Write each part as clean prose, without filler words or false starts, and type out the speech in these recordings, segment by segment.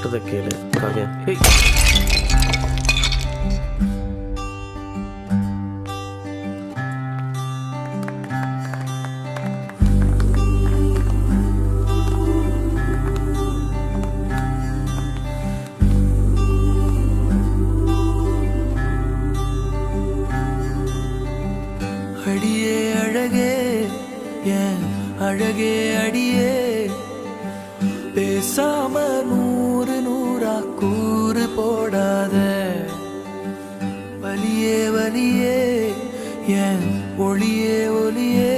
சொல்றத கேளு காவியா. அடியே அழகே ஏன் அழகே அடியே பேசாம நூறு நூறா கூறு போடாத வலியே வலியே ஏன் ஒளியே ஒளியே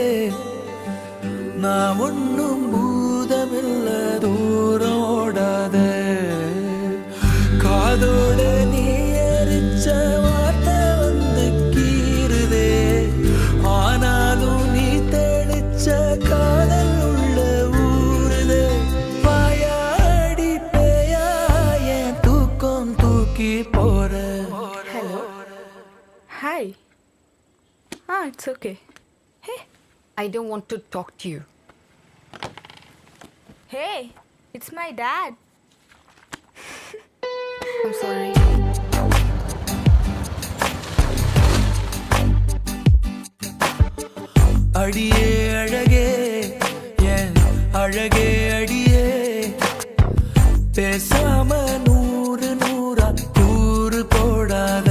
நான் ஒன்னும் பூதமில்ல தூரம் ஓடாத காதோட நீ எரிச்ச வார்த்தை வந்து கீறுதே ஆனாலும் நீ தெளிச்ச காதல் உள்ள ஊருதே வாயாடி பேயா என் தூக்கம் தூக்கி போற. Hello. Hi. It's okay. Hey. I don't want to talk to you. Hey, it's my dad. I'm sorry. அடியே அழகே ஏன் அழகே அடியே பேசாம நூறு நூறா கூறு போடாத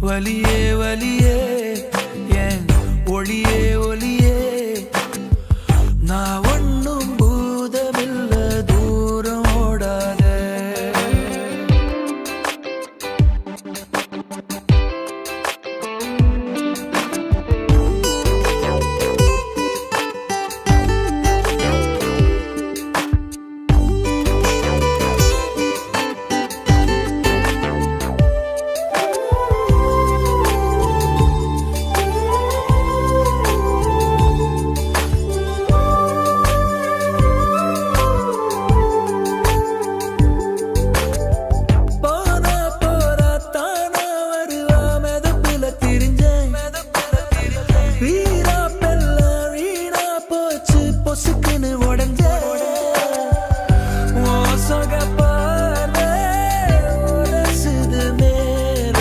வலியே வலியே ஏன் ஒளியே ஒளியே நான் ஒன்னும் பூதமில்ல தூரம் ஓடாத. போனா போறா தானா வருவா மெதப்புல திரிஞ்சேன் வீரா பெல்ல வீணா போச்சு பொசுக்குன்னு உடஞ்சேன் மோசக பார்வை உரசுது மேல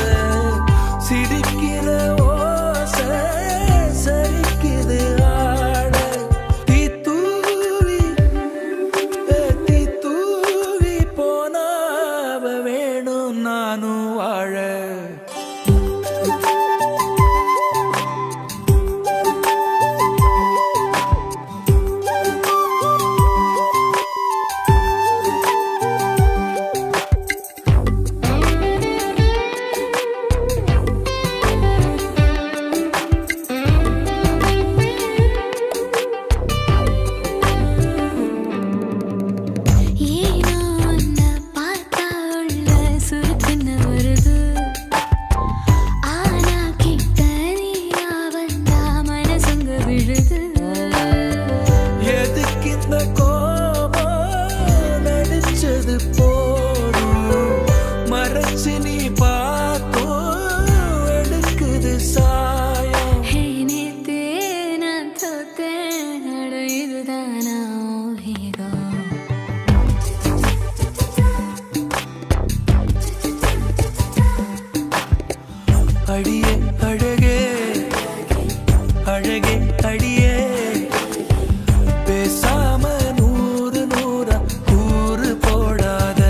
சிரிக்கிற ஓசை சரிக்குது ஆட தீ தூவி போனாவ வேணும் நானும் வாழ. ஏனோ உன்னை பார்த்தா உள்ள சுருக்குன்னு வருது. ஆனா கிட்ட நீயா வந்தா மனசுங்க விழுது. எதுக்கு இந்த கோபம் நடிச்சது போதும் மறைச்சு நீ பார்த்தோம் எடுக்குது சாயம். ஹே நேத்தே நான் தோத்தேன் அட இதுதானா உன் வேகம். அடியே அழகே அழகே அடியே பேசாம நூறு நூறா கூறு போடாத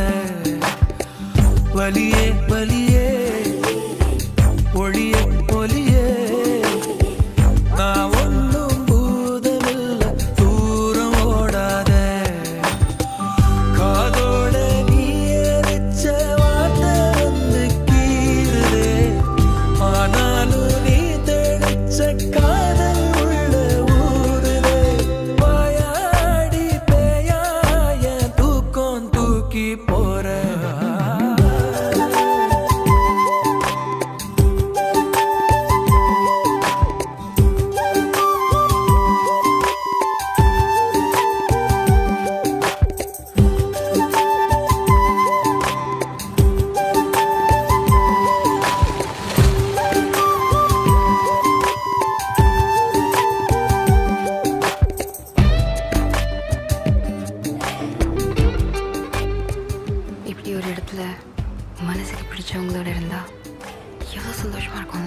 உங்களோட இருந்தா எவ்வளோ சந்தோஷமா இருக்கும்.